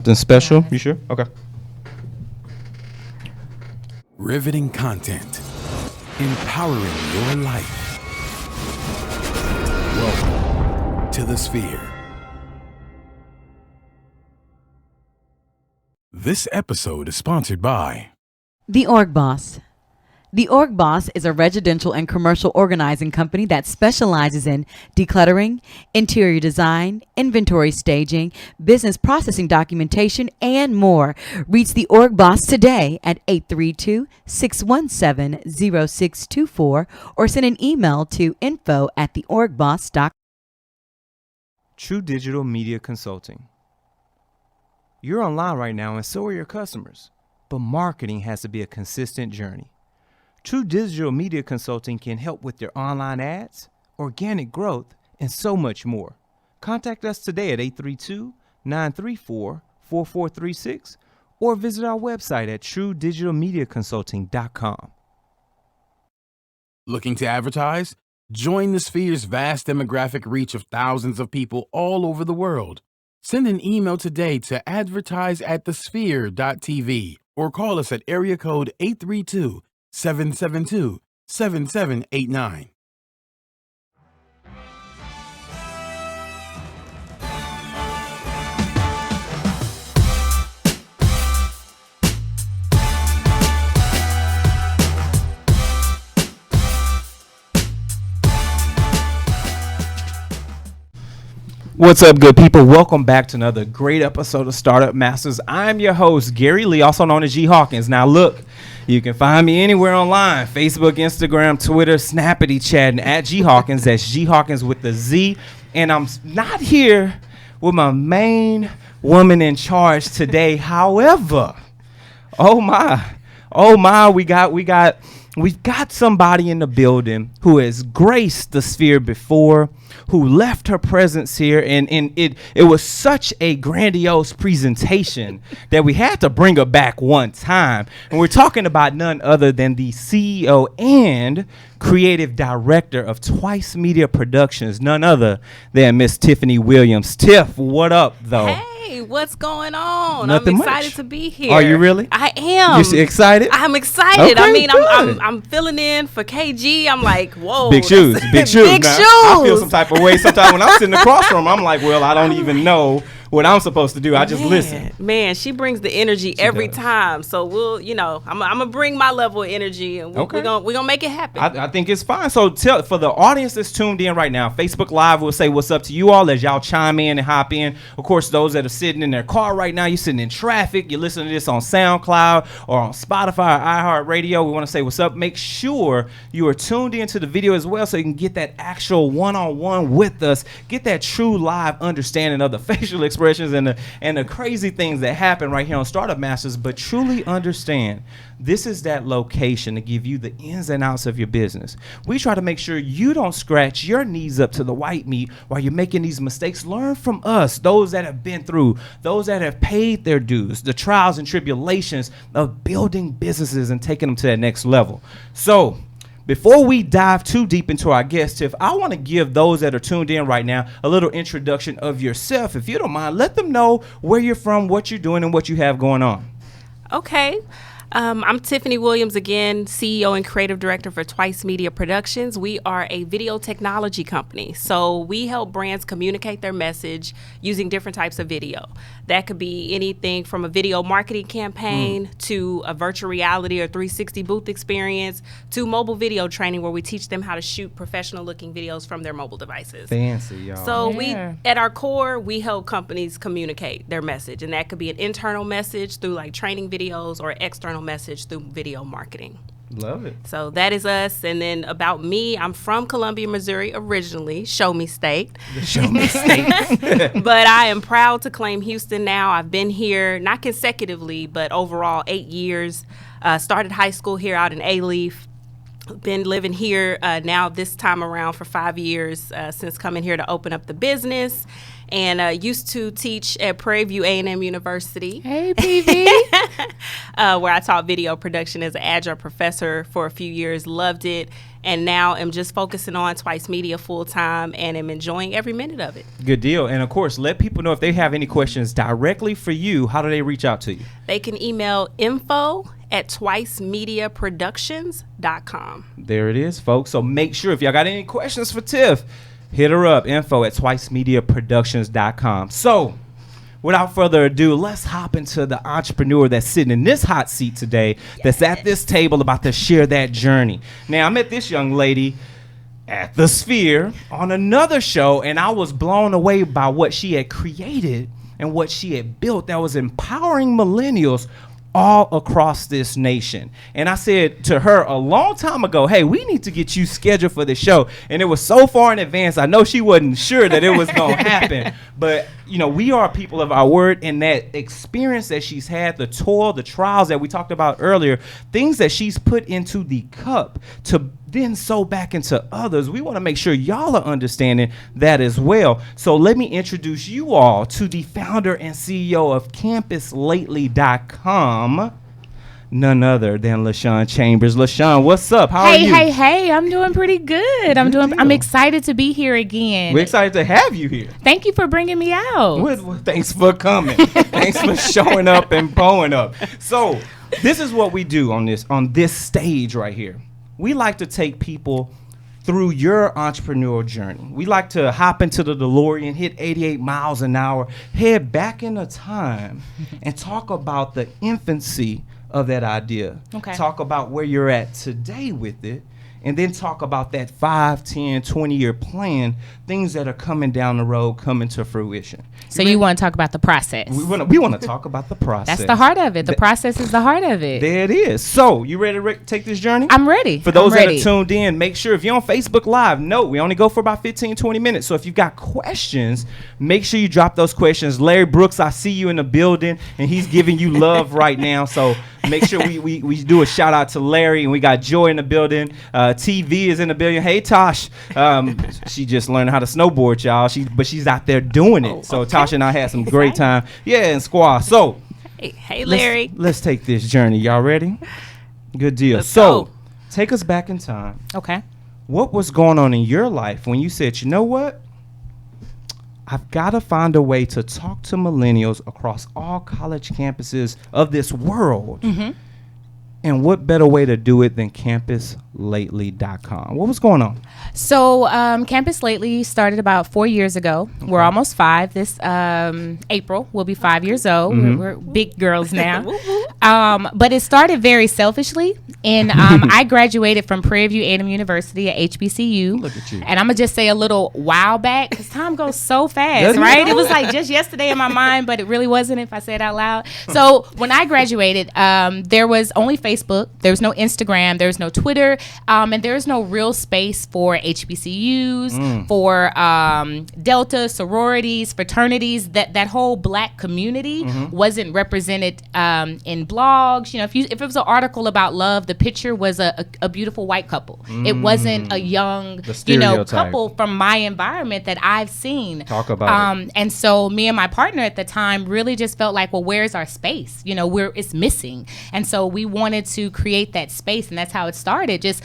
Something special? You sure? Okay. Riveting content. Empowering your life. Welcome to the Sphere. This episode is sponsored by The Org Boss. The Org Boss is a residential and commercial organizing company that specializes in decluttering, interior design, inventory staging, business processing documentation, and more. Reach The Org Boss today at 832-617-0624 or send an email to info@theorgboss.com. True Digital Media Consulting. You're online right now and so are your customers, but marketing has to be a consistent journey. True Digital Media Consulting can help with your online ads, organic growth, and so much more. Contact us today at 832-934-4436 or visit our website at truedigitalmediaconsulting.com. Looking to advertise? Join the Sphere's vast demographic reach of thousands of people all over the world. Send an email today to advertise@thesphere.tv or call us at area code 832-772-7789. What's up, good people? Welcome back to another great episode of Startup Masters. I'm your host, Gary Lee, also known as G Hawkins. Now, look, you can find me anywhere online: Facebook, Instagram, Twitter, Snappity chatting at G Hawkins. That's G Hawkins with the Z. And I'm not here with my main woman in charge today. However, oh my, we've got somebody in the building who has graced the Sphere before, who left her presence here, and it was such a grandiose presentation that we had to bring her back one time. And we're talking about none other than the CEO and creative director of Twice Media Productions, none other than Miss Tiffany Williams. Tiff, what up, though? Hey, what's going on? Nothing I'm excited much. to be here. Are you really? I am. You excited? I'm excited. Okay, I mean, good. I'm filling in for KG. I'm like, whoa. Big shoes. Big Now, shoes. I feel some type of way sometimes when I'm sitting across from her. I'm like, well, I don't even know what I'm supposed to do. I just listen. Man, she brings the energy every does. time. So we'll, I'm gonna bring my level of energy, and we're gonna make it happen. I think it's fine. So for the audience that's tuned in right now, Facebook Live will say what's up to you all as y'all chime in and hop in. Of course, those that are sitting in their car right now, you're sitting in traffic, you're listening to this on SoundCloud or on Spotify or iHeartRadio, we want to say what's up. Make sure you are tuned into the video as well so you can get that actual one-on-one with us, get that true live understanding of the facial expressions and the crazy things that happen right here on Startup Masters. But truly understand, this is that location to give you the ins and outs of your business. We try to make sure you don't scratch your knees up to the white meat while you're making these mistakes. Learn from us, those that have been through, those that have paid their dues, the trials and tribulations of building businesses and taking them to that next level. So before we dive too deep into our guest, Tiff, I want to give those that are tuned in right now a little introduction of yourself. If you don't mind, let them know where you're from, what you're doing, and what you have going on. Okay. I'm Tiffany Williams again, CEO and creative director for Twice Media Productions. We are a video technology company. So we help brands communicate their message using different types of video. That could be anything from a video marketing campaign to a virtual reality or 360 booth experience to mobile video training where we teach them how to shoot professional looking videos from their mobile devices. Fancy, y'all. So at our core, we help companies communicate their message, and that could be an internal message through like training videos or external message through video marketing. Love it. So that is us. And then about me, I'm from Columbia, Missouri originally, Show Me State. The Show Me State. But I am proud to claim Houston now. I've been here, not consecutively, but overall 8 years. Started high school here out in A-Leaf. Been living here now this time around for 5 years since coming here to open up the business. and used to teach at Prairie View A&M University. Hey, PV. Where I taught video production as an adjunct professor for a few years, loved it, and now am just focusing on Twice Media full time and am enjoying every minute of it. Good deal. And of course, let people know if they have any questions directly for you, how do they reach out to you? They can email info@twicemediaproductions.com. There it is, folks. So make sure if y'all got any questions for Tiff, hit her up, info@twicemediaproductions.com. So without further ado, let's hop into the entrepreneur that's sitting in this hot seat today, that's at this table about to share that journey. Now, I met this young lady at the Sphere on another show, and I was blown away by what she had created and what she had built that was empowering millennials all across this nation. And I said to her a long time ago, hey, we need to get you scheduled for the show. And it was so far in advance, I know she wasn't sure that it was going to happen. But, you know, we are people of our word, and that experience that she's had, the toil, the trials that we talked about earlier, things that she's put into the cup to then sow back into others. We want to make sure y'all are understanding that as well. So let me introduce you all to the founder and CEO of CampusLATELY.com, none other than Lashawn Chambers. Lashawn, what's up? How are you? Hey, I'm doing pretty good. I'm excited to be here again. We're excited to have you here. Thank you for bringing me out. Well, thanks for coming. Thanks for showing up and pulling up. So this is what we do on this stage right here. We like to take people through your entrepreneurial journey. We like to hop into the DeLorean, hit 88 miles an hour, head back in a time, and talk about the infancy of that idea. Okay. Talk about where you're at today with it, and then talk about that 5, 10, 20-year plan, things that are coming down the road, coming to fruition. So you want to talk about the process? We want to talk about the process. That's the heart of it. The process is the heart of it. There it is. So, you ready to take this journey? I'm ready. For those that are tuned in, make sure if you're on Facebook Live, note we only go for about 15, 20 minutes. So if you've got questions, make sure you drop those questions. Larry Brooks, I see you in the building, and he's giving you love right now. So make sure we do a shout out to Larry, and we got Joy in the building. TV is in the building. Hey, Tosh. She just learned how to snowboard, y'all. But she's out there doing it. So Tosh and I had some great time. Yeah, and squash. So hey Larry. Let's take this journey. Y'all ready? Good deal. Let's go. Take us back in time. Okay. What was going on in your life when you said, you know what? I've got to find a way to talk to millennials across all college campuses of this world. Mm-hmm. And what better way to do it than CampusLATELY.com? What was going on? So Campus Lately started about 4 years ago. Okay. We're almost 5. This April, we'll be 5 years old. Mm-hmm. We're big girls now. But it started very selfishly. And I graduated from Prairie View A&M University at HBCU. Look at you. And I'm going to just say a little while back, because time goes so fast, right? It was like just yesterday in my mind, but it really wasn't if I say it out loud. So when I graduated, there was only Facebook. There was no Instagram. There was no Twitter. And there was no real space for HBCUs, for Delta, sororities, fraternities. That whole black community wasn't represented in blogs. You know, if it was an article about love, the picture was a beautiful white couple. It wasn't a young, couple from my environment that I've seen. Talk about it. And so me and my partner at the time really just felt like, well, where's our space? You know, it's missing. And so we wanted to create that space, and that's how it started. Just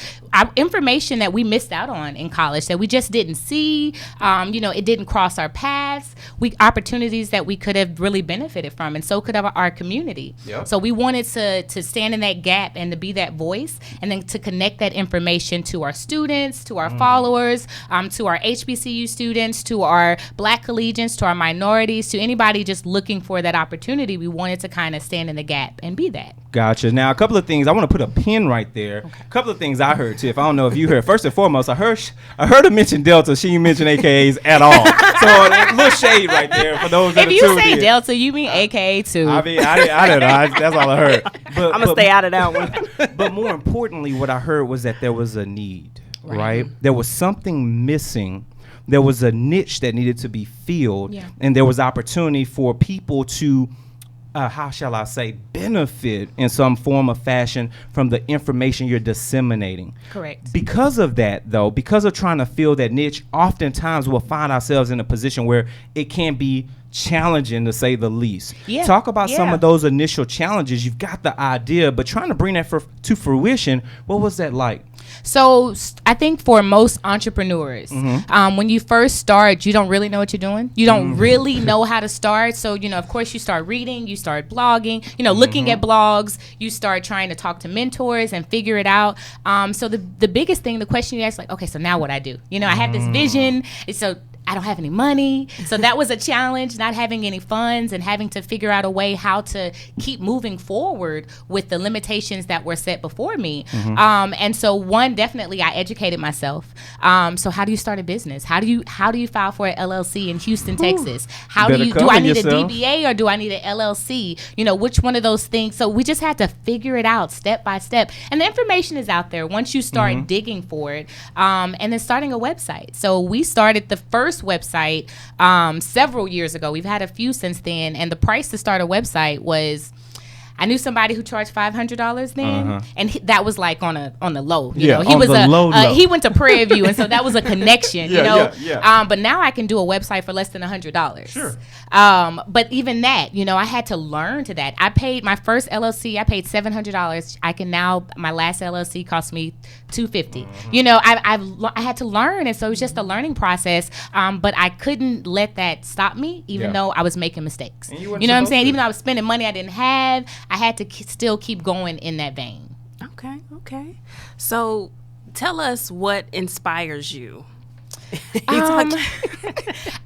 information that we missed out on in college that we just didn't see. It didn't cross our paths. Opportunities that we could have really benefited from, and so could have our community. Yep. So we wanted to stand in that gap and to be that voice, and then to connect that information to our students, to our followers, to our HBCU students, to our black collegians, to our minorities, to anybody just looking for that opportunity. We wanted to kind of stand in the gap and be that. Gotcha. Now, a couple of things. I want to put a pin right there. Okay. A couple of things I heard, Tiff. I don't know if you heard. First and foremost, I heard her mention Delta. She didn't mention AKAs at all. So a little shade right there for those that are tuned in. If you say Delta, you mean AKA too. I mean, I don't know. That's all I heard. I'm going to stay out of that one. But more importantly, what I heard was that there was a need, right? There was something missing. There was a niche that needed to be filled. Yeah. And there was opportunity for people to how shall I say, benefit in some form of fashion from the information you're disseminating. Correct. Because of that, though, because of trying to fill that niche, oftentimes we'll find ourselves in a position where it can be challenging, to say the least. Yeah. Talk about some Yeah. of those initial challenges. You've got the idea, but trying to bring that to fruition, what was that like? So I think for most entrepreneurs, when you first start, you don't really know what you're doing. You don't really know how to start. So, of course, you start reading, you start blogging, looking at blogs, you start trying to talk to mentors and figure it out. So the biggest thing, the question you ask, like, okay, so now what I do? I have this vision. So I don't have any money. So that was a challenge, not having any funds and having to figure out a way how to keep moving forward with the limitations that were set before me. And so definitely I educated myself. So how do you start a business? How do you file for an LLC in Houston, Texas? Do I need yourself. A DBA or do I need an LLC? Which one of those things? So we just had to figure it out step by step. And the information is out there once you start digging for it. And then starting a website. So we started the first website several years ago. We've had a few since then, and the price to start a website was, I knew somebody who charged $500 then, and that was like on the low. He was low. He went to Prairie View, and so that was a connection. But now I can do a website for less than $100. Sure. But even that, I had to learn to that. I paid my first LLC. I paid $700. I can now, my last LLC cost me $250. I had to learn, and so it was just a learning process. But I couldn't let that stop me, even though I was making mistakes. You know what I'm saying? Even though I was spending money I didn't have, I had to still keep going in that vein. Okay. So tell us what inspires you.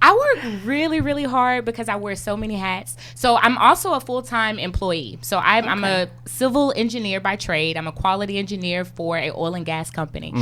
I work really, really hard because I wear so many hats. So I'm also a full-time employee. So I'm a civil engineer by trade. I'm a quality engineer for an oil and gas company.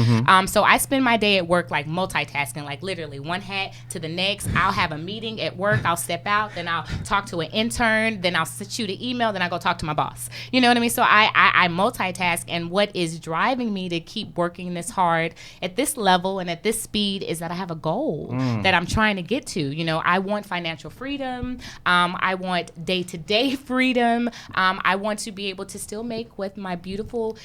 So I spend my day at work like multitasking, like literally one hat to the next. I'll have a meeting at work. I'll step out. Then I'll talk to an intern. Then I'll shoot an email. Then I go talk to my boss. You know what I mean? So I multitask. And what is driving me to keep working this hard at this level and at this speed is that I have a goal that I'm trying to get to. I want financial freedom. I want day-to-day freedom. I want to be able to still make what my beautiful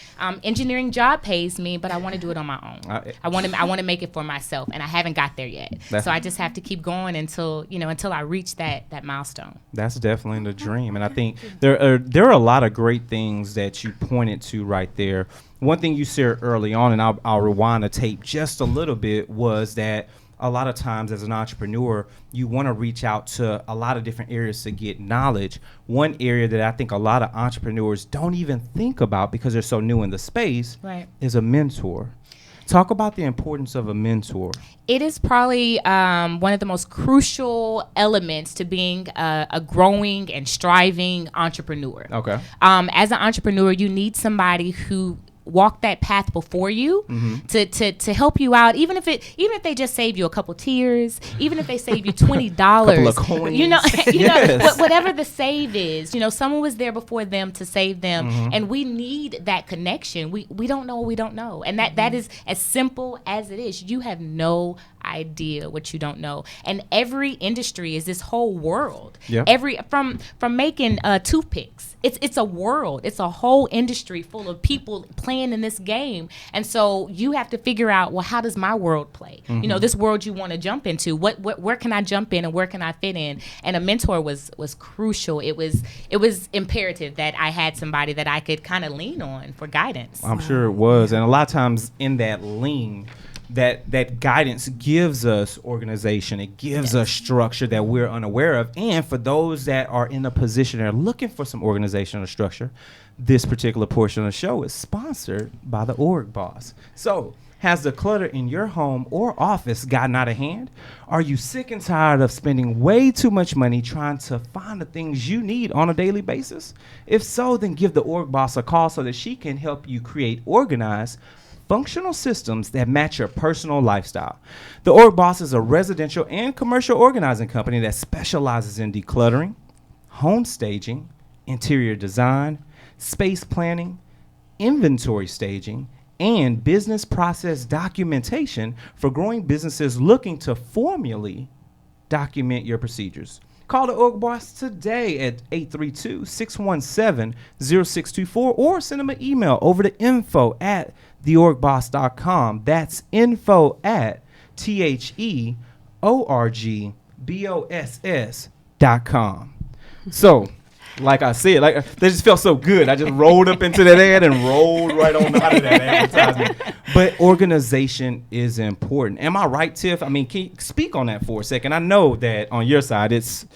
engineering job pays me, but I want to do it on my own. I want to make it for myself, and I haven't got there yet. So I just have to keep going until I reach that milestone. That's definitely the dream, and I think there are a lot of great things that you pointed to right there. One thing you said early on, and I'll rewind the tape just a little bit, was that a lot of times as an entrepreneur, you want to reach out to a lot of different areas to get knowledge. One area that I think a lot of entrepreneurs don't even think about because they're so new in the space is a mentor. Talk about the importance of a mentor. It is probably one of the most crucial elements to being a growing and striving entrepreneur. Okay. As an entrepreneur, you need somebody who walk that path before you to help you out, even if they just save you a couple tears, even if they save you $20, couple of coins. Yes. Whatever the save is, someone was there before them to save them, and we need that connection. We don't know what we don't know, and that is as simple as it is. You have no idea what you don't know, and every industry is this whole world. From making toothpicks, it's a world. It's a whole industry full of people playing in this game, and so you have to figure out, well, how does my world play? This world you want to jump into. Where can I jump in and where can I fit in? And a mentor was crucial. It was imperative that I had somebody that I could kind of lean on for guidance. I'm sure it was, and a lot of times in that lean, that guidance gives us organization. It gives us structure that we're unaware of. And for those that are in a position that are looking for some organizational structure, this particular portion of the show is sponsored by the Org Boss. So, has the clutter in your home or office gotten out of hand? Are you sick and tired of spending way too much money trying to find the things you need on a daily basis? If so, then give the Org Boss a call so that she can help you create organized, functional systems that match your personal lifestyle. The Org Boss is a residential and commercial organizing company that specializes in decluttering, home staging, interior design, space planning, inventory staging, and business process documentation for growing businesses looking to formally document your procedures. Call the Org Boss today at 832-617-0624 or send them an email over to info@theorgboss.com. That's info@theorgboss.com. So, like I said, they just felt so good. I just rolled up into that ad and rolled right on out of that advertisement. But organization is important. Am I right, Tiff? I mean, can you speak on that for a second? I know that on your side, it's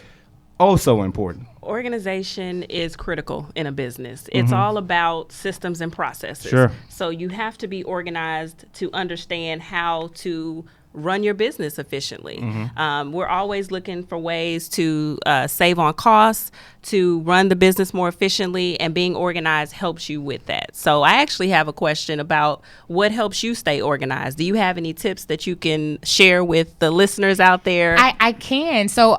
so important. Organization is critical in a business. It's all about systems and processes. Sure. So you have to be organized to understand how to run your business efficiently. We're always looking for ways to save on costs, to run the business more efficiently, and being organized helps you with that. So I actually have a question about what helps you stay organized. Do you have any tips that you can share with the listeners out there? I can. So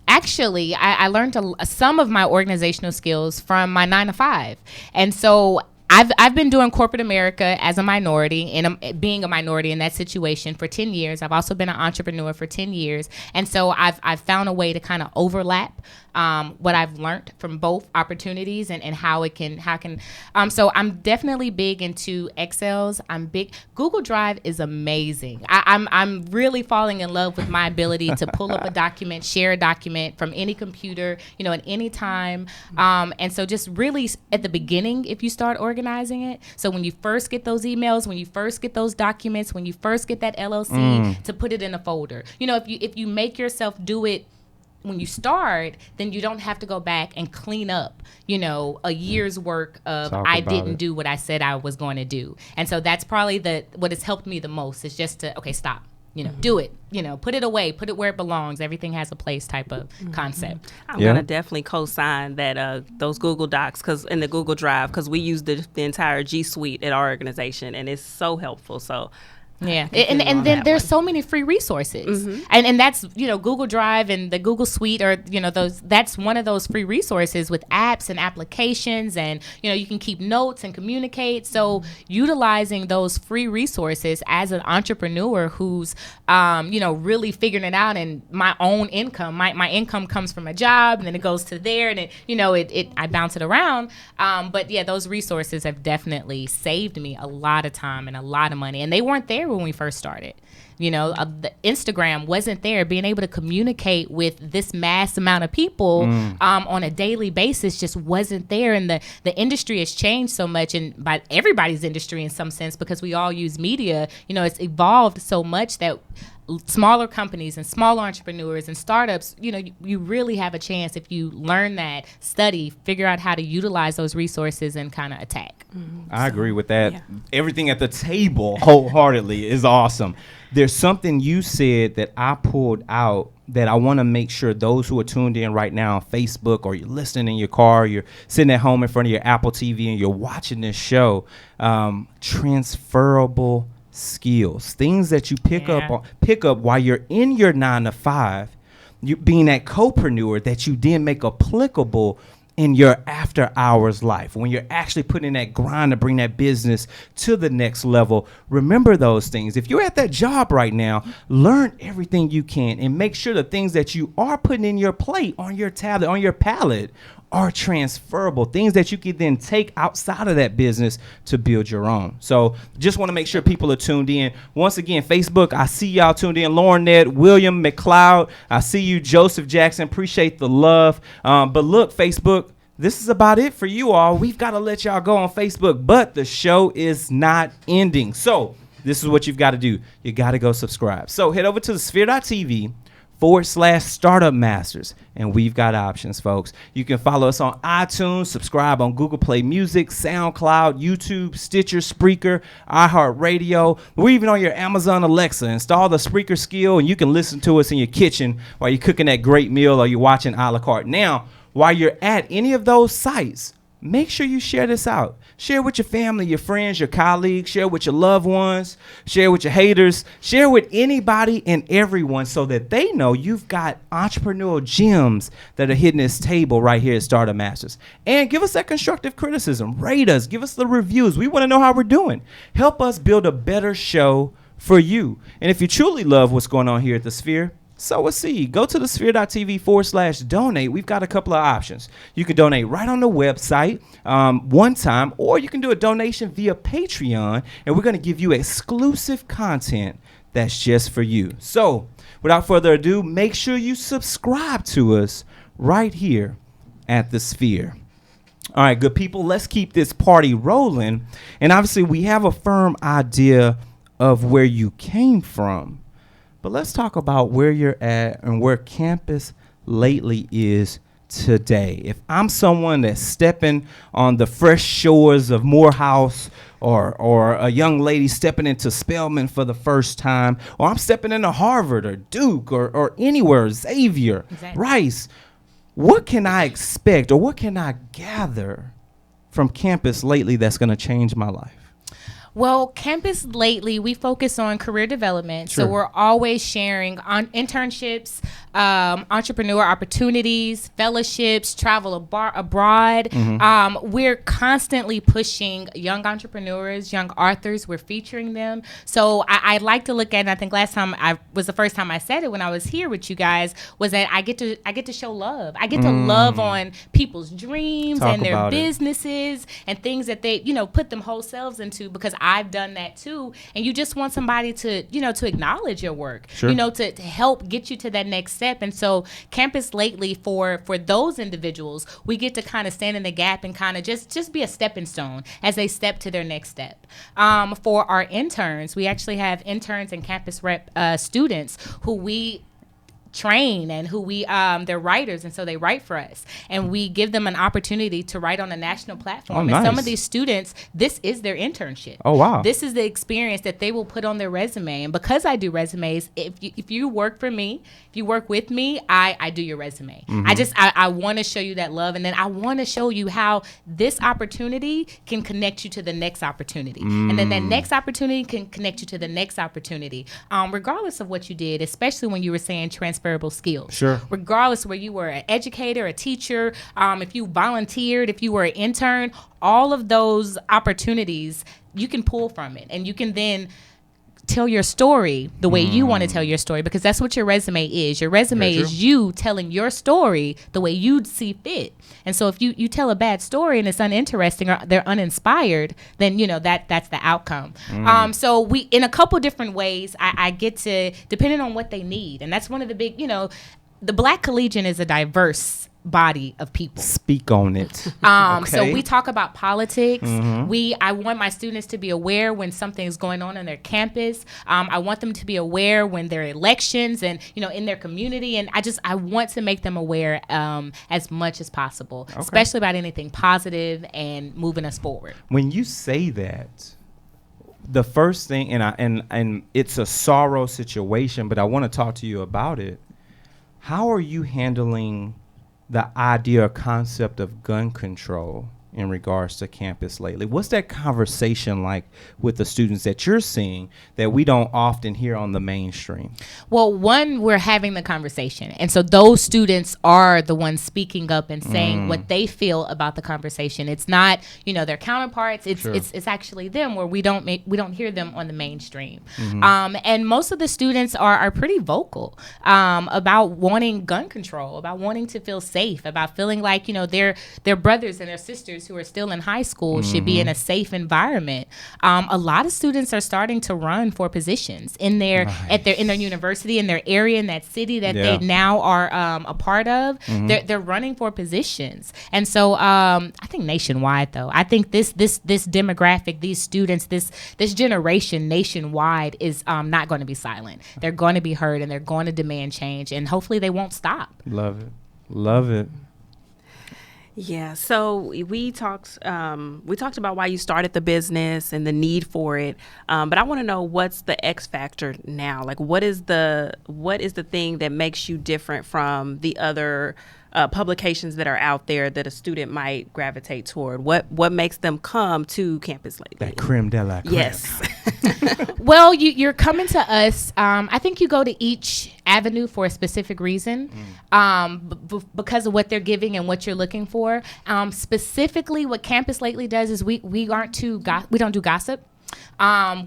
actually, I learned some of my organizational skills from my 9-to-5. And so I've been doing corporate America as a minority and being a minority in that situation for 10 years. I've also been an entrepreneur for 10 years. And so I've found a way to kind of overlap what I've learned from both opportunities and how it can, so I'm definitely big into Excels. Google Drive is amazing. I'm really falling in love with my ability to pull up a document, share a document from any computer, at any time. And so just really at the beginning, if you start organizing it, so when you first get those emails, when you first get those documents, when you first get that LLC, to put it in a folder. If you make yourself do it when you start, then you don't have to go back and clean up, a year's work of I didn't do what I said I was going to do. And so that's probably what has helped me the most is just to, okay, stop, do it, put it away, put it where it belongs. Everything has a place type of concept. I'm going to definitely co-sign that those Google Docs in the Google Drive, because we use the entire G Suite at our organization, and it's so helpful. So yeah, and then there's so many free resources, and that's Google Drive and the Google Suite, or that's one of those free resources with apps and applications, and you can keep notes and communicate. So utilizing those free resources as an entrepreneur who's really figuring it out, and my own income, my income comes from a job, and then it goes to there, and I bounce it around. But yeah, those resources have definitely saved me a lot of time and a lot of money, and they weren't there when we first started. The Instagram wasn't there. Being able to communicate with this mass amount of people on a daily basis just wasn't there. And the industry has changed so much, and by everybody's industry in some sense, because we all use media, it's evolved so much that smaller companies and small entrepreneurs and startups, you really have a chance if you learn that, study, figure out how to utilize those resources and kind of attack. I agree with that. Yeah. Everything at the table wholeheartedly is awesome. There's something you said that I pulled out that I want to make sure those who are tuned in right now on Facebook, or you're listening in your car, you're sitting at home in front of your Apple TV and you're watching this show, transferable skills, things that you pick up while you're in your 9-to-5, you being that copreneur that you then make applicable in your after hours life, when you're actually putting in that grind to bring that business to the next level. Remember those things. If you're at that job right now, learn everything you can and make sure the things that you are putting in your plate, on your tablet, on your palette, are transferable, things that you can then take outside of that business to build your own. So just want to make sure people are tuned in. Once again, Facebook, I see y'all tuned in. Lauren Ned, William McLeod, I see you. Joseph Jackson, appreciate the love. But look, Facebook, this is about it for you all. We've got to let y'all go on Facebook, but the show is not ending. So this is what you've got to do. You got to go subscribe. So head over to the sphere.tv/Startup Masters, and we've got options, folks. You can follow us on iTunes, subscribe on Google Play Music, SoundCloud, YouTube, Stitcher, Spreaker, iHeartRadio. We're even on your Amazon Alexa. Install the Spreaker skill, and you can listen to us in your kitchen while you're cooking that great meal or you're watching a la carte. Now, while you're at any of those sites, make sure you share this out. Share with your family, your friends, your colleagues. Share with your loved ones. Share with your haters. Share with anybody and everyone so that they know you've got entrepreneurial gems that are hitting this table right here at Startup Masters. And give us that constructive criticism. Rate us. Give us the reviews. We want to know how we're doing. Help us build a better show for you. And if you truly love what's going on here at the Sphere, sow a seed. Go to the sphere.tv/donate. We've got a couple of options. You can donate right on the website one time, or you can do a donation via Patreon, and we're going to give you exclusive content that's just for you. So without further ado, make sure you subscribe to us right here at the Sphere. All right, good people, let's keep this party rolling. And obviously we have a firm idea of where you came from. But let's talk about where you're at and where Campus Lately is today. If I'm someone that's stepping on the fresh shores of Morehouse, or a young lady stepping into Spelman for the first time, or I'm stepping into Harvard or Duke or anywhere, Xavier, Rice, what can I expect or what can I gather from Campus Lately that's going to change my life? Well, Campus Lately, we focus on career development. Sure. So we're always sharing on internships, entrepreneur opportunities, fellowships, travel abroad. We're constantly pushing young entrepreneurs, young authors. We're featuring them. So I like to look at, and I think last time was the first time I said it when I was here with you guys, was that I get to show love. I get to love on people's dreams and their businesses and things that they, put them whole selves into, because I've done that too. And you just want somebody to, to acknowledge your work, sure. To help get you to that next step. And so Campus Lately, for those individuals, we get to kind of stand in the gap and kind of just be a stepping stone as they step to their next step. For our interns, we actually have interns and campus rep students who we train and who they're writers, and so they write for us, and we give them an opportunity to write on a national platform. Nice. And some of these students, this is their internship. Oh, wow. This is the experience that they will put on their resume. And because I do resumes, if you work for me, if you work with me, I do your resume. I want to show you that love, and then I want to show you how this opportunity can connect you to the next opportunity, and then that next opportunity can connect you to the next opportunity, regardless of what you did, especially when you were saying transferable skills. Sure. Regardless where you were an educator, a teacher, if you volunteered, if you were an intern, all of those opportunities you can pull from it, and you can then tell your story the way you want to tell your story, because that's what your resume is. Your resume is you telling your story the way you see fit. And so if you tell a bad story and it's uninteresting or they're uninspired, then that's the outcome. So we, in a couple different ways, I get to, depending on what they need. And that's one of the big, the Black Collegian is a diverse body of people. Speak on it. Okay. So we talk about politics. I want my students to be aware when something is going on their campus. I want them to be aware when there are elections and in their community, and I want to make them aware as much as possible, especially about anything positive and moving us forward. When you say that, the first thing, and it's a sorrow situation, but I want to talk to you about it. How are you handling the idea or concept of gun control in regards to Campus Lately? What's that conversation like with the students that you're seeing that we don't often hear on the mainstream? Well, one, we're having the conversation. And so those students are the ones speaking up and saying what they feel about the conversation. It's not, their counterparts. It's actually them, where we don't hear them on the mainstream. And most of the students are pretty vocal about wanting gun control, about wanting to feel safe, about feeling like, their brothers and their sisters who are still in high school should be in a safe environment. A lot of students are starting to run for positions in their university, in their area, in that city that they now are a part of. They're running for positions, and so I think nationwide, though, I think this demographic, these students, this generation nationwide is not going to be silent. They're going to be heard, and they're going to demand change, and hopefully they won't stop. Love it. Yeah, so we talked about why you started the business and the need for it, but I want to know, what's the X factor now? Like, what is the thing that makes you different from the other publications that are out there that a student might gravitate toward? What makes them come to Campus Lately? That creme de la creme. Yes. Well, you're coming to us. I think you go to each avenue for a specific reason, because of what they're giving and what you're looking for. Specifically, what Campus Lately does is we don't do gossip.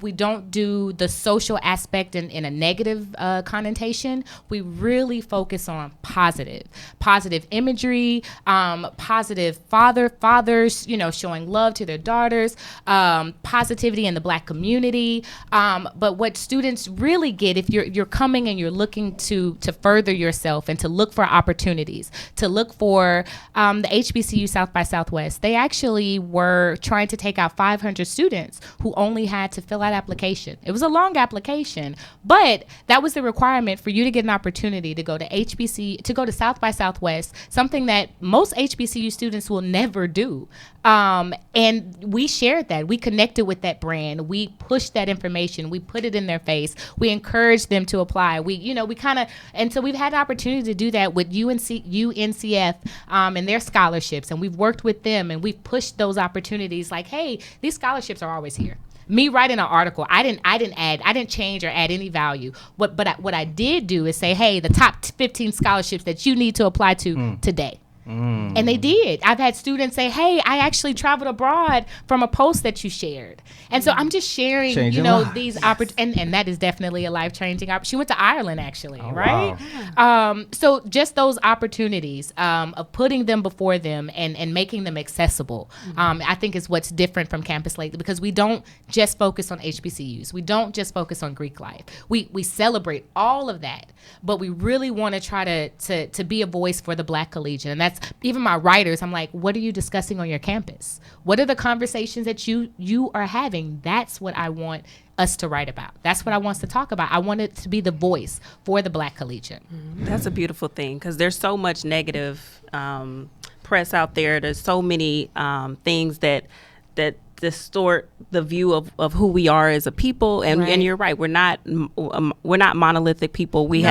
We don't do the social aspect in a negative connotation. We really focus on positive imagery, positive fathers, showing love to their daughters, positivity in the Black community. But what students really get, if you're coming and you're looking to further yourself and to look for opportunities, to look for the HBCU South by Southwest, they actually were trying to take out 500 students who only had to fill out application. It was a long application, but that was the requirement for you to get an opportunity to go to South by Southwest, something that most HBCU students will never do. And we shared that. We connected with that brand. We pushed that information. We put it in their face. We encouraged them to apply. And so we've had an opportunity to do that with UNCF and their scholarships. And we've worked with them and we've pushed those opportunities like, hey, these scholarships are always here. Me writing an article, I didn't change or add any value. What I did do is say, hey, the top 15 scholarships that you need to apply to today. And they did. I've had students say, hey, I actually traveled abroad from a post that you shared. And so I'm just sharing, these opportunities. And that is definitely a life-changing opportunity. She went to Ireland, actually, right? Wow. So just those opportunities of putting them before them and making them accessible, I think is what's different from Campus Lately, because we don't just focus on HBCUs. We don't just focus on Greek life. We celebrate all of that, but we really want to try to be a voice for the Black collegian. And that's even my writers. I'm like, what are you discussing on your campus? What are the conversations that you are having? That's what I want us to write about. That's what I want us to talk about. I want it to be the voice for the Black collegian. That's a beautiful thing, because there's so much negative press out there. There's so many things that distort the view of who we are as a people, and you're right, we're not monolithic people. We're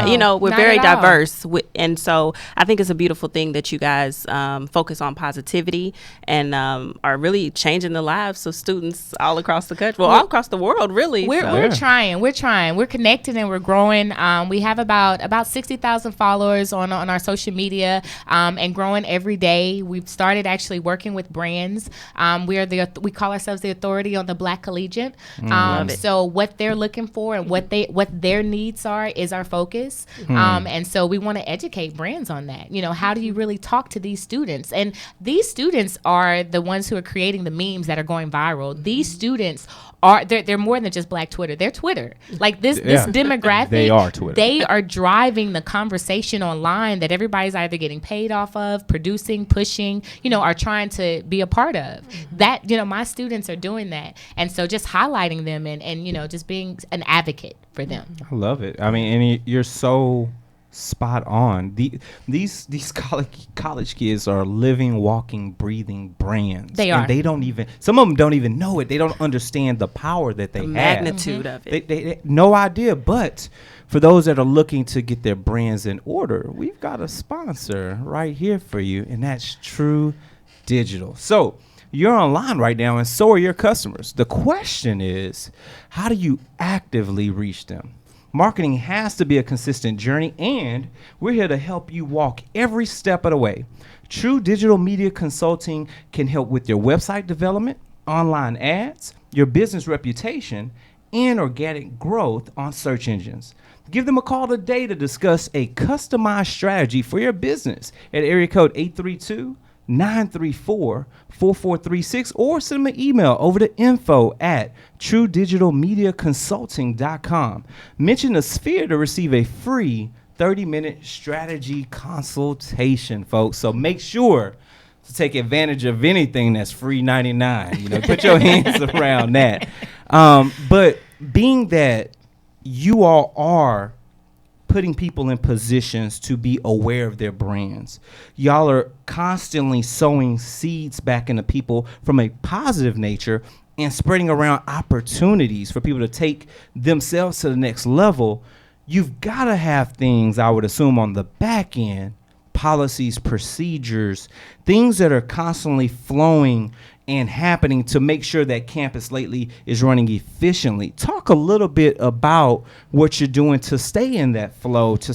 very diverse, and so I think it's a beautiful thing that you guys focus on positivity and are really changing the lives of students all across the country, all across the world, really. We're trying, we're connected and we're growing. We have about 60,000 followers on our social media, and growing every day. We've started actually working with brands. We call ourselves the authority on the Black collegian. So what they're looking for and what their needs are is our focus. And so we want to educate brands on that. How do you really talk to these students? And these students are the ones who are creating the memes that are going viral. These students they're more than just Black Twitter. They're Twitter. Like this demographic. They are Twitter. They are driving the conversation online that everybody's either getting paid off of, producing, pushing, are trying to be a part of. That, my students are doing that. And so just highlighting them and just being an advocate for them. I love it. I mean, and you're so spot on. These college kids are living, walking, breathing brands. They are. And they don't even, some of them don't even know it. They don't understand the power that they have. The magnitude of it. They no idea. But for those that are looking to get their brands in order, we've got a sponsor right here for you, and that's True Digital. So you're online right now, and so are your customers. The question is, how do you actively reach them? Marketing has to be a consistent journey, and we're here to help you walk every step of the way. True Digital Media Consulting can help with your website development, online ads, your business reputation, and organic growth on search engines. Give them a call today to discuss a customized strategy for your business at area code 832-934-4436, or send them an email over to info@truedigitalmediaconsulting.com. Mention the Sphere to receive a free 30-minute strategy consultation, folks. So make sure to take advantage of anything that's free 99. Put your hands around that. But being that you all are putting people in positions to be aware of their brands, y'all are constantly sowing seeds back into people from a positive nature and spreading around opportunities for people to take themselves to the next level. You've got to have things, I would assume, on the back end, policies, procedures, things that are constantly flowing and happening to make sure that Campus Lately is running efficiently. Talk a little bit about what you're doing to stay in that flow, to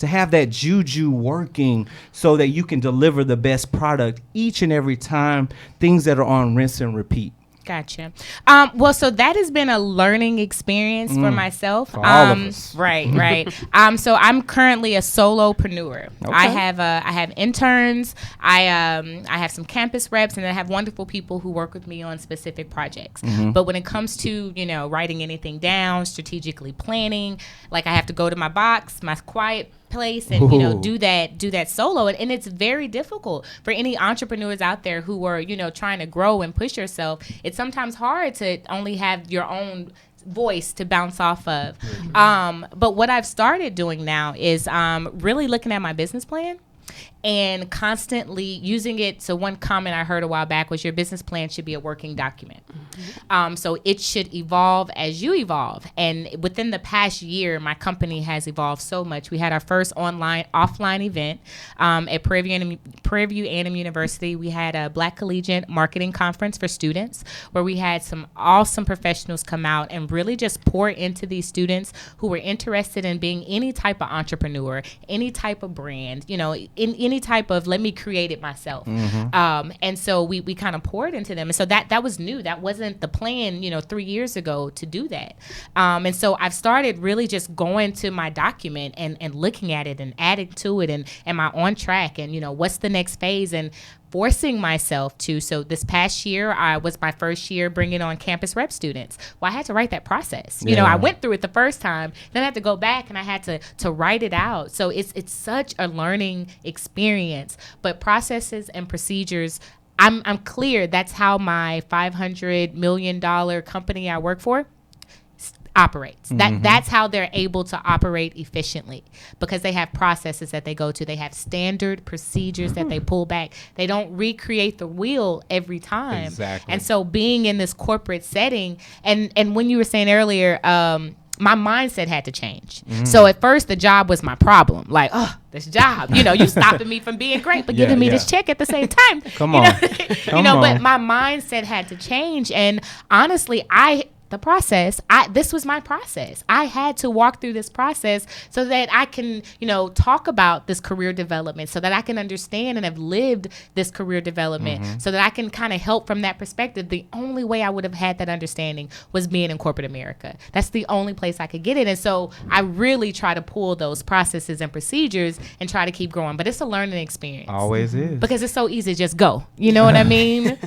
have that juju working so that you can deliver the best product each and every time, things that are on rinse and repeat. Gotcha. Well, so that has been a learning experience for myself. For all of us. Right. So I'm currently a solopreneur. Okay. I have interns. I have some campus reps, and I have wonderful people who work with me on specific projects. But when it comes to, writing anything down, strategically planning, like I have to go to my box, my quiet place, and do that solo, and it's very difficult for any entrepreneurs out there who are trying to grow and push yourself. It's sometimes hard to only have your own voice to bounce off of. But what I've started doing now is really looking at my business plan and constantly using it. So one comment I heard a while back was your business plan should be a working document. So it should evolve as you evolve. And within the past year, my company has evolved so much. We had our first offline event at Prairie View A&M University. We had a Black Collegiate Marketing Conference for students where we had some awesome professionals come out and really just pour into these students who were interested in being any type of entrepreneur, any type of brand, in any type of let me create it myself. And so we kind of poured into them. And so that was new. That wasn't the plan, 3 years ago to do that. And so I've started really just going to my document and looking at it and adding to it, and am I on track, and what's the next phase, and forcing myself to. So this past year, I was my first year bringing on campus rep students. Well, I had to write that process. I went through it the first time, then I had to go back and I had to write it out. So it's such a learning experience. But processes and procedures, I'm clear that's how my $500 million company I work for operates. That's how they're able to operate efficiently, because they have processes that they go to. They have standard procedures that they pull back. They don't recreate the wheel every time. Exactly. And so being in this corporate setting, and when you were saying earlier, my mindset had to change. So at first the job was my problem. Like, this job, you stopping me from being great, but giving me this check at the same time. Come on. But my mindset had to change. And honestly, this was my process. I had to walk through this process so that I can, talk about this career development, so that I can understand and have lived this career development, so that I can kind of help from that perspective. The only way I would have had that understanding was being in corporate America. That's the only place I could get it. And so I really try to pull those processes and procedures and try to keep growing. But it's a learning experience. Always is. Because it's so easy to just go. You know what I mean?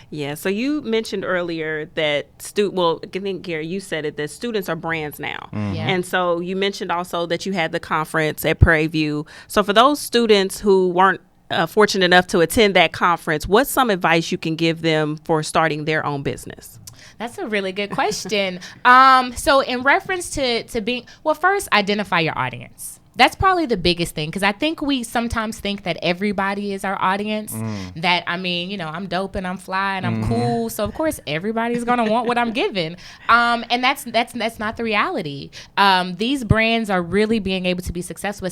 Yeah. So you mentioned earlier that I think, Gary, you said it, that students are brands now. Yeah. And so you mentioned also that you had the conference at Prairie View. So for those students who weren't fortunate enough to attend that conference, what's some advice you can give them for starting their own business? That's a really good question. So in reference to being, well, first, identify your audience. That's probably the biggest thing, because I think we sometimes think that everybody is our audience, that, I'm dope and I'm fly and I'm cool, so of course everybody's going to want what I'm giving. And that's not the reality. These brands are really being able to be successful,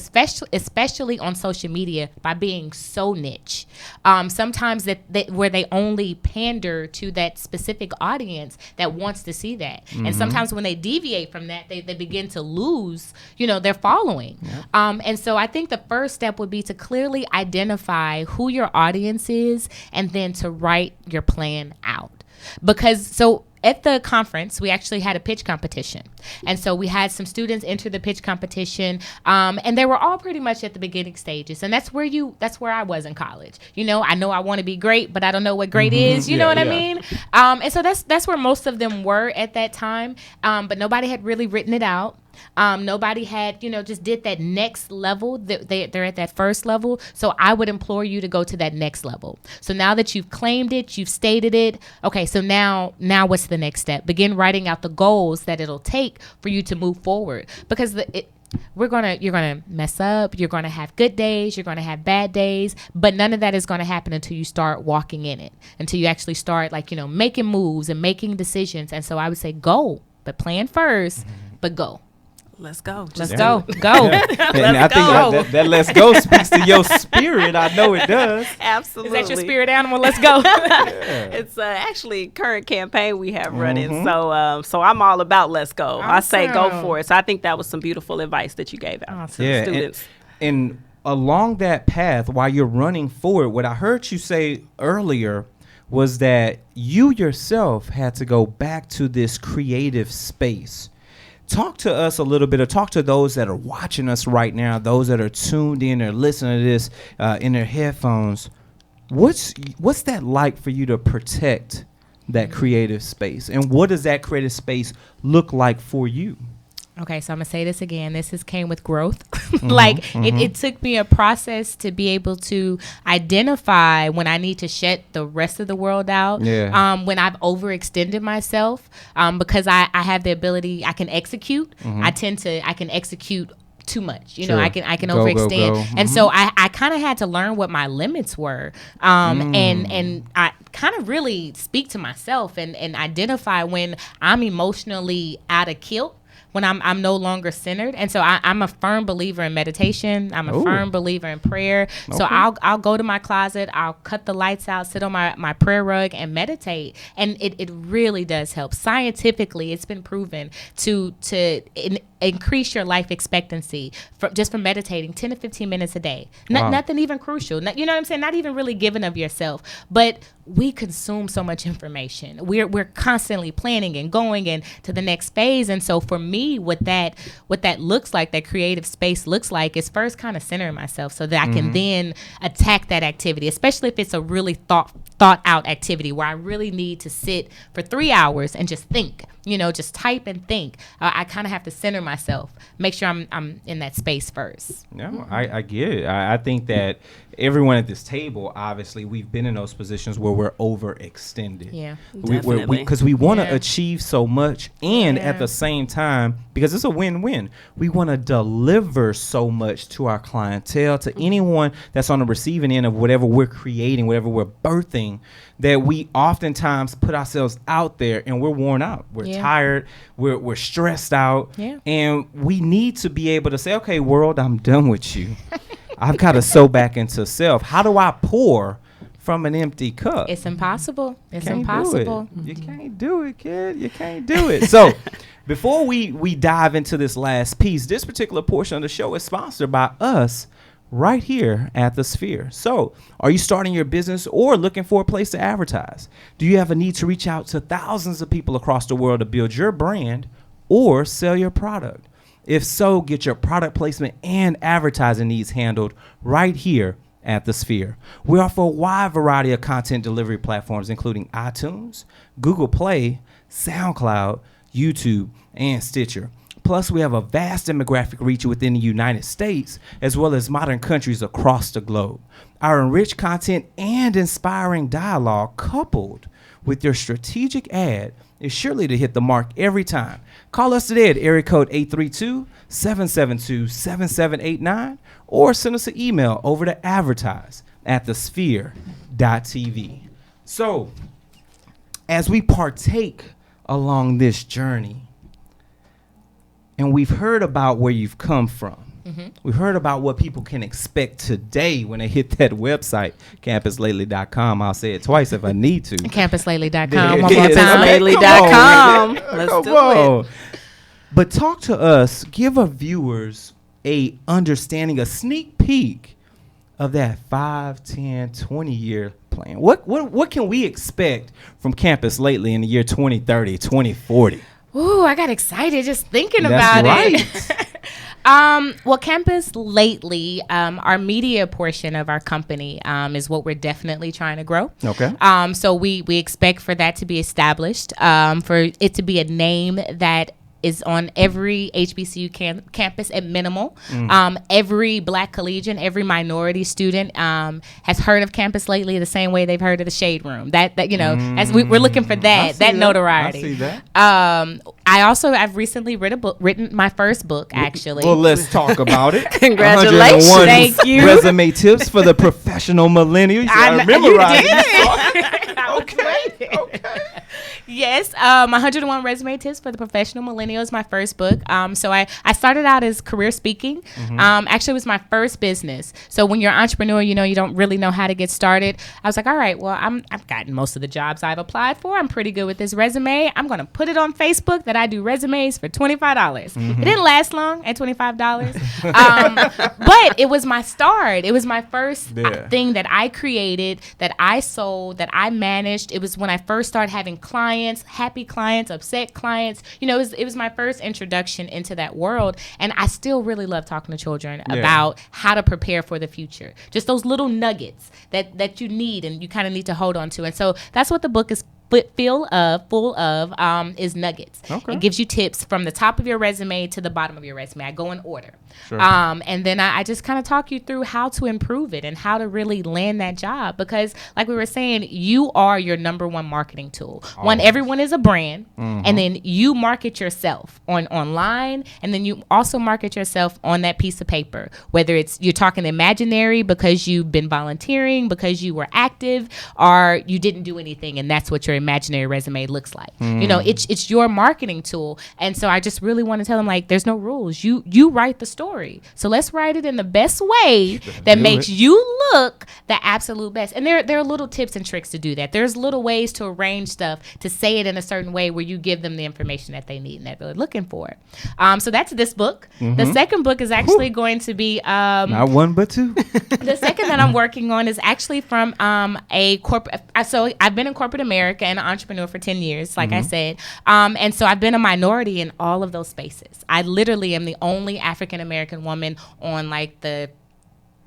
especially on social media, by being so niche. Sometimes where they only pander to that specific audience that wants to see that. And sometimes when they deviate from that, they begin to lose, their following. And so I think the first step would be to clearly identify who your audience is, and then to write your plan out. Because at the conference, we actually had a pitch competition. And so we had some students enter the pitch competition, and they were all pretty much at the beginning stages. And that's where I was in college. I know I want to be great, but I don't know what great is. You know what I mean? And so that's where most of them were at that time. But nobody had really written it out. Nobody had, just did that next level. They're at that first level. So I would implore you to go to that next level. So now that you've claimed it, you've stated it. Okay, so now what's the next step? Begin writing out the goals that it'll take for you to move forward. Because you're gonna mess up. You're gonna have good days. You're gonna have bad days. But none of that is gonna happen until you start walking in it. Until you actually start making moves and making decisions. And so I would say go, but plan first, but go. Let's go. Let's go. Go. And I think that let's go speaks to your spirit. I know it does. Absolutely. Is that your spirit animal? Let's go. It's actually current campaign we have running. So I'm all about let's go. Awesome. I say go for it. So I think that was some beautiful advice that you gave out to the students. And along that path, while you're running forward, what I heard you say earlier was that you yourself had to go back to this creative space. Talk to us a little bit, or talk to those that are watching us right now, those that are tuned in or listening to this in their headphones. What's that like for you to protect that creative space? And what does that creative space look like for you? Okay, so I'm gonna say this again. Came with growth. It took me a process to be able to identify when I need to shut the rest of the world out. Yeah. When I've overextended myself, because I have the ability, I can execute. I can execute too much. You know, I can overextend. Go. And so I kind of had to learn what my limits were. And I kind of really speak to myself and identify when I'm emotionally out of kilt, when I'm no longer centered. And so I'm a firm believer in meditation. I'm a firm believer in prayer. Okay. So I'll go to my closet, I'll cut the lights out, sit on my prayer rug and meditate. And it really does help. Scientifically, it's been proven to increase your life expectancy just from meditating 10 to 15 minutes a day. Nothing even crucial. You know what I'm saying? Not even really giving of yourself. But we consume so much information. We're constantly planning and going into the next phase. And so for me, what that looks like, that creative space looks like, is first kind of centering myself so that I can then attack that activity, especially if it's a really thought out activity where I really need to sit for 3 hours and just think, just type and think. I kind of have to center myself, make sure I'm in that space first. No, I get it. I think that everyone at this table, obviously, we've been in those positions where we're overextended. Yeah, definitely. Because we want to achieve so much, and at the same time, because it's a win-win, we want to deliver so much to our clientele, to anyone that's on the receiving end of whatever we're creating, whatever we're birthing, that we oftentimes put ourselves out there and we're worn out. We're tired. We're stressed out. Yeah. And we need to be able to say, okay, world, I'm done with you. I've got to sew back into self. How do I pour from an empty cup? It's impossible. It's Can't impossible. do it. You can't do it, kid. You can't do it. So before we dive into this last piece, this particular portion of the show is sponsored by us right here at The Sphere. So are you starting your business or looking for a place to advertise? Do you have a need to reach out to thousands of people across the world to build your brand or sell your product? If so, get your product placement and advertising needs handled right here at The Sphere. We offer a wide variety of content delivery platforms, including iTunes, Google Play, SoundCloud, YouTube, and Stitcher. Plus, we have a vast demographic reach within the United States, as well as modern countries across the globe. Our enriched content and inspiring dialogue, coupled with your strategic ad, is surely to hit the mark every time. Call us today at area code 832-772-7789 or send us an email over to advertise@thesphere.tv. So, as we partake along this journey, and we've heard about where you've come from, we've heard about what people can expect today when they hit that website, CampusLATELY.com. I'll say it twice if I need to. CampusLATELY.com. One more time. CampusLATELY.com. Let's do it. But talk to us. Give our viewers a understanding, a sneak peek of that 5, 10, 20-year plan. What can we expect from Campus Lately in the year 2030, 2040? Ooh, I got excited just thinking That's about right. it. Well, Campus Lately, our media portion of our company is what we're definitely trying to grow. Okay. So we expect for that to be established, for it to be a name that is on every HBCU campus at minimal. Every Black collegian, every minority student has heard of Campus Lately the same way they've heard of the Shade Room. That as we're looking for that notoriety. I see that. I've recently written my first book, actually. Well, let's talk about it. Congratulations. 101 Thank you. Resume tips for the professional millennial. You I remember you right. did. Okay. Yeah. Yes, 101 Resume Tips for the Professional Millennial is my first book. So I started out as career speaking. Actually, it was my first business. So when you're an entrepreneur, you don't really know how to get started. I was like, all right, well, I've gotten most of the jobs I've applied for. I'm pretty good with this resume. I'm going to put it on Facebook that I do resumes for $25. It didn't last long at $25. But it was my start. It was my first thing that I created, that I sold, that I managed. It was when I first started having clients, happy clients, upset clients. It was my first introduction into that world. And I still really love talking to children about how to prepare for the future. Just those little nuggets that you need and you kind of need to hold on to. And so that's what the book is full of is nuggets. Okay. It gives you tips from the top of your resume to the bottom of your resume. I go in order. Sure. And then I just kind of talk you through how to improve it and how to really land that job. Because like we were saying, you are your number one marketing tool. Everyone is a brand. And then you market yourself online. And then you also market yourself on that piece of paper. Whether it's you're talking imaginary because you've been volunteering, because you were active, or you didn't do anything. And that's what your imaginary resume looks like. It's your marketing tool. And so I just really want to tell them, like, there's no rules. You write the story. So let's write it in the best way that makes you look the absolute best. And there are little tips and tricks to do that. There's little ways to arrange stuff to say it in a certain way where you give them the information that they need and that they're looking for. So that's this book. The second book is actually going to be not one but two. The second that I'm working on is actually from a corporate. So I've been in corporate America and an entrepreneur for 10 years, like I said. And so I've been a minority in all of those spaces. I literally am the only African American woman on like the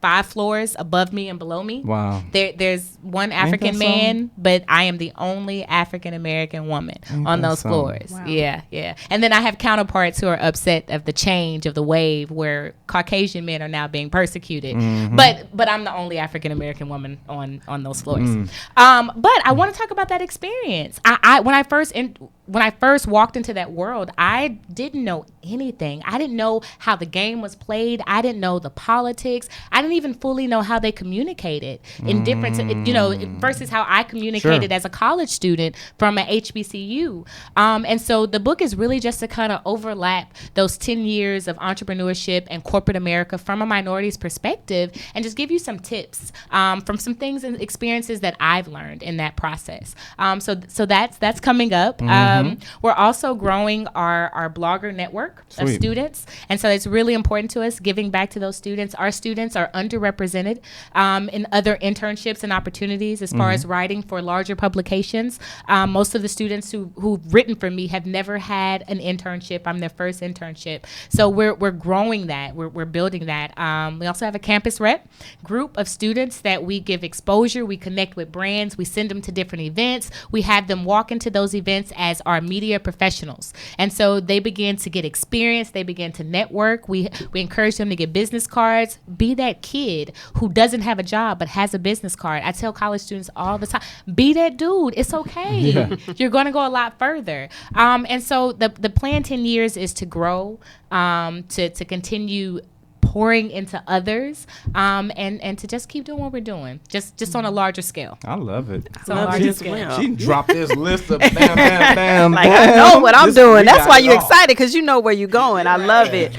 5 floors above me and below me. Wow. There's one African man, but I am the only African American woman on those floors. Wow. Yeah. And then I have counterparts who are upset of the change of the wave where Caucasian men are now being persecuted. But I'm the only African American woman on those floors. But I want to talk about that experience. When I first walked into that world, I didn't know anything. I didn't know how the game was played. I didn't know the politics. I didn't even fully know how they communicated in different, versus how I communicated as a college student from an HBCU. And so the book is really just to kind of overlap those 10 years of entrepreneurship and corporate America from a minority's perspective and just give you some tips from some things and experiences that I've learned in that process. So that's coming up. We're also growing our blogger network of students. And so it's really important to us giving back to those students. Our students are underrepresented in other internships and opportunities as far as writing for larger publications. Most of the students who've written for me have never had an internship. I'm their first internship. So we're growing that. We're building that. We also have a campus rep group of students that we give exposure. We connect with brands. We send them to different events. We have them walk into those events as our media professionals. And so they begin to get experience. They begin to network. We encourage them to get business cards. Be that kid who doesn't have a job but has a business card. I tell college students all the time, be that dude. It's okay. You're going to go a lot further. And so the plan 10 years is to grow, to continue pouring into others, and to just keep doing what we're doing, just on a larger scale. I love it. She dropped this list of bam. Like, I know what I'm doing. That's why you're excited, because you know where you're going. I love it.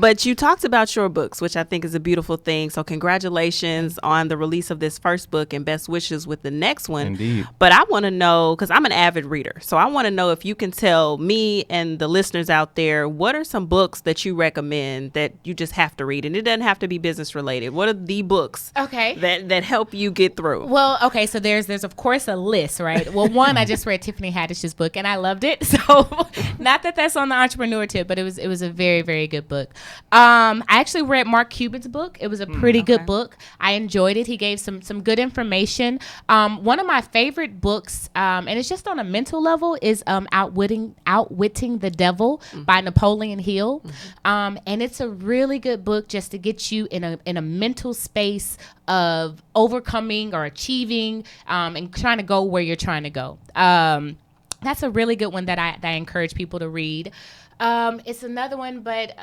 But you talked about your books, which I think is a beautiful thing. So congratulations on the release of this first book and best wishes with the next one. Indeed. But I want to know, because I'm an avid reader, so I want to know if you can tell me and the listeners out there, what are some books that you recommend that you just have to read? And it doesn't have to be business related. What are the books that help you get through? Well, okay, so there's of course a list, right? Well, one, I just read Tiffany Haddish's book and I loved it. So not that that's on the entrepreneur tip, but it was a very, very good book. I actually read Mark Cuban's book. It was a pretty good book. I enjoyed it. He gave some good information. One of my favorite books, and it's just on a mental level, is Outwitting the Devil by Napoleon Hill. And it's a really good book just to get you in a mental space of overcoming or achieving, and trying to go where you're trying to go. That's a really good one that I encourage people to read. It's another one, but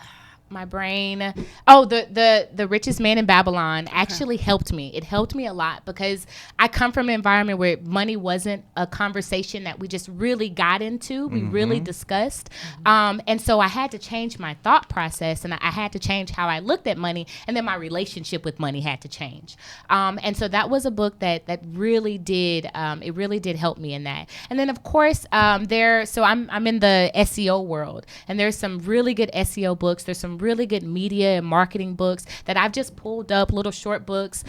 my brain. Oh, the Richest Man in Babylon actually helped me. It helped me a lot because I come from an environment where money wasn't a conversation that we just really got into. We really discussed. And so I had to change my thought process, and I had to change how I looked at money, and then my relationship with money had to change. And so that was a book that really did, it really did help me in that. And then of course, so I'm in the SEO world, and there's some really good SEO books. There's some really good media and marketing books that I've just pulled up, little short books,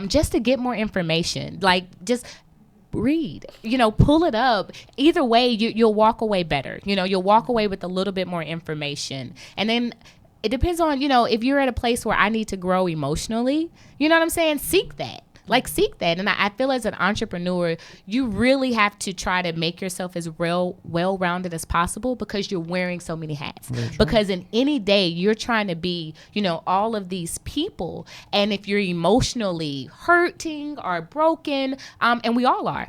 just to get more information. Like, just read, pull it up. Either way, you'll walk away better. You'll walk away with a little bit more information. And then it depends on, if you're at a place where I need to grow emotionally, you know what I'm saying? Seek that. Seek that. And I feel as an entrepreneur, you really have to try to make yourself as well-rounded as possible, because you're wearing so many hats. Because in any day, you're trying to be, all of these people. And if you're emotionally hurting or broken, and we all are,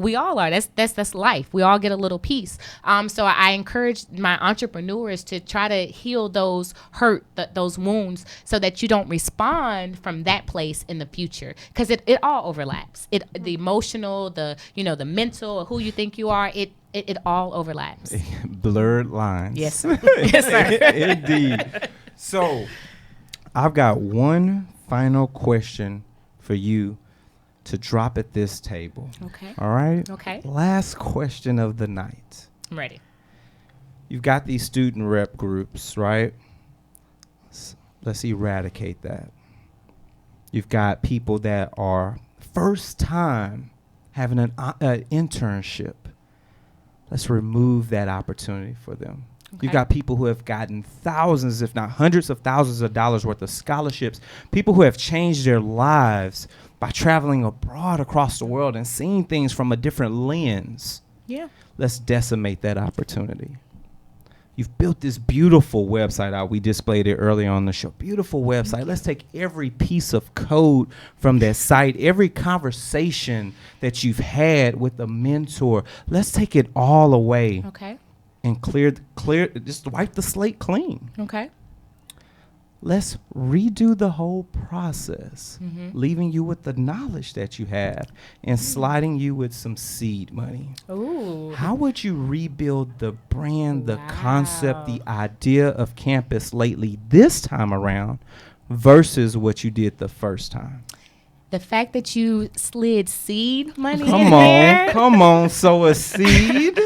we all are. That's life. We all get a little piece. So I encourage my entrepreneurs to try to heal those hurt, those wounds, so that you don't respond from that place in the future. Because it all overlaps. The emotional, the mental, who you think you are. It all overlaps. Blurred lines. Yes, sir. Yes, sir. Indeed. So I've got one final question for you to drop at this table. Okay. All right? Okay. Last question of the night. I'm ready. You've got these student rep groups, right? Let's eradicate that. You've got people that are first time having an internship. Let's remove that opportunity for them. Okay. You've got people who have gotten thousands, if not hundreds of thousands of dollars worth of scholarships, people who have changed their lives by traveling abroad across the world and seeing things from a different lens. Yeah. Let's decimate that opportunity. You've built this beautiful website out. We displayed it earlier on the show. Beautiful website. Let's take every piece of code from that site, every conversation that you've had with a mentor. Let's take it all away. Okay. And clear, just wipe the slate clean. Okay. Let's redo the whole process, leaving you with the knowledge that you have and sliding you with some seed money. Ooh. How would you rebuild the brand, the concept, the idea of Campus Lately this time around versus what you did the first time? The fact that you slid seed money in there. Come on, sow a seed.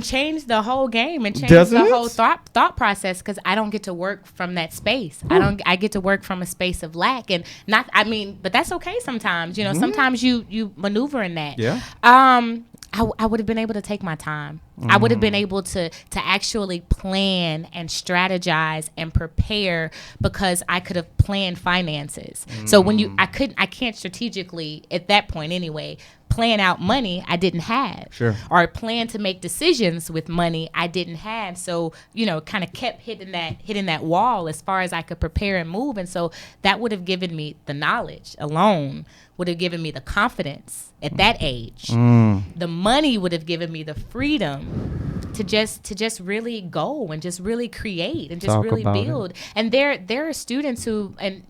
Change the whole game and change Doesn't the it? whole thought process, because I don't get to work from that space. I get to work from a space of lack, and but that's okay sometimes. Sometimes you maneuver in that. Yeah. I would have been able to take my time. I would have been able to actually plan and strategize and prepare, because I could have planned finances. So when I can't strategically at that point anyway plan out money I didn't have. Sure. Or plan to make decisions with money I didn't have. So, kind of kept hitting that wall as far as I could prepare and move. And so that would have given me the knowledge alone, would have given me the confidence at that age. The money would have given me the freedom to just really go and just really create and just really build. And there are students who, and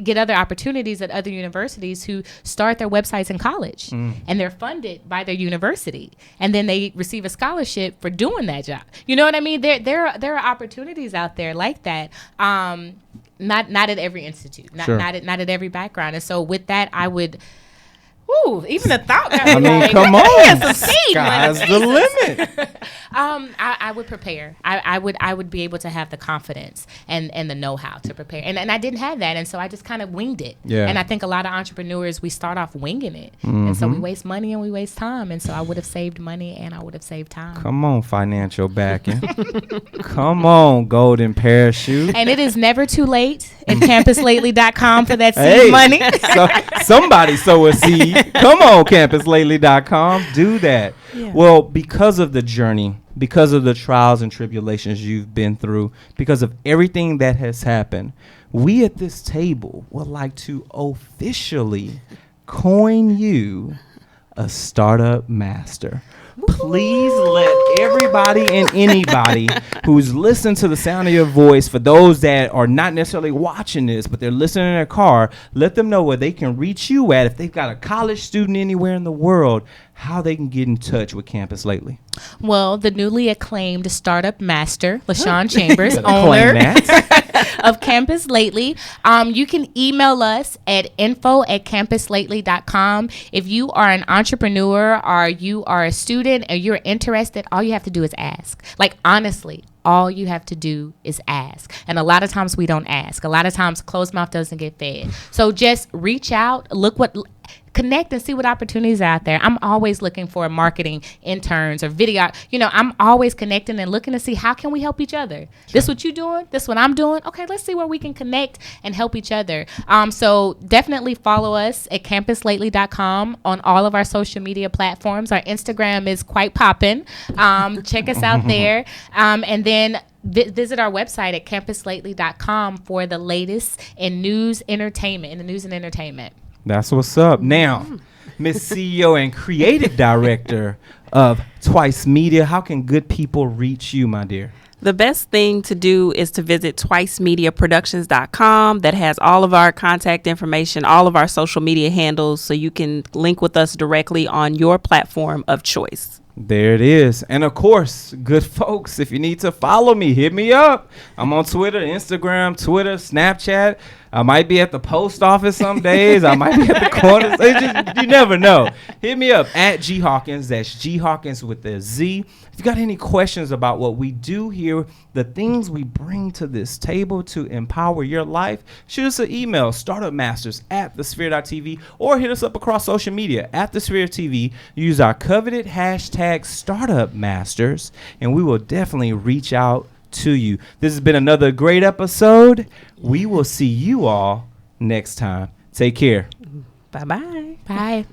get other opportunities at other universities, who start their websites in college and they're funded by their university, and then they receive a scholarship for doing that job. You know what I mean? There are opportunities out there like that. Not at every institute, not at every background. And so with that, I would. Ooh, even the thought. Come on, sky's the limit. I would prepare. I would be able to have the confidence and the know-how to prepare. And I didn't have that, and so I just kind of winged it. Yeah. And I think a lot of entrepreneurs, we start off winging it, and so we waste money and we waste time. And so I would have saved money and I would have saved time. Come on, financial backing. Come on, golden parachute. And it is never too late at CampusLATELY.com for that seed money. So somebody sow a seed. Come on, CampusLATELY.com. Do that. Yeah. Well, because of the journey, because of the trials and tribulations you've been through, because of everything that has happened, we at this table would like to officially coin you a startup master. please let everybody and anybody who's listening to the sound of your voice, for those that are not necessarily watching this, but they're listening in their car, let them know where they can reach you at. If they've got a college student anywhere in the world, how they can get in touch with Campus Lately. Well, the newly acclaimed startup master, Lashawn Chambers, Claim owner that. of Campus Lately. You can email us at info@campuslately.com. If you are an entrepreneur or you are a student or you're interested, all you have to do is ask. Like, honestly, all you have to do is ask. And a lot of times we don't ask. A lot of times closed mouth doesn't get fed. So just reach out, connect and see what opportunities are out there. I'm always looking for marketing interns or video. I'm always connecting and looking to see how can we help each other. Sure. This what you doing? This what I'm doing? Okay, let's see where we can connect and help each other. So definitely follow us at CampusLATELY.com on all of our social media platforms. Our Instagram is quite popping. Check us out there. And then visit our website at CampusLATELY.com for the latest in news and entertainment. That's what's up. Now, Miss CEO and Creative Director of Twice Media, how can good people reach you, my dear? The best thing to do is to visit twicemediaproductions.com. That has all of our contact information, all of our social media handles, so you can link with us directly on your platform of choice. There it is. And of course, good folks, if you need to follow me, hit me up. I'm on Twitter, Instagram, Snapchat. I might be at the post office some days. I might be at the corner. You never know. Hit me up at G Hawkins. That's G Hawkins with the Z. If you got any questions about what we do here, the things we bring to this table to empower your life, shoot us an email, startupmasters@thesphere.tv, or hit us up across social media at the Sphere TV. Use our coveted hashtag StartupMasters, and we will definitely reach out to you. This has been another great episode. We will see you all next time. Take care. Bye-bye. Bye.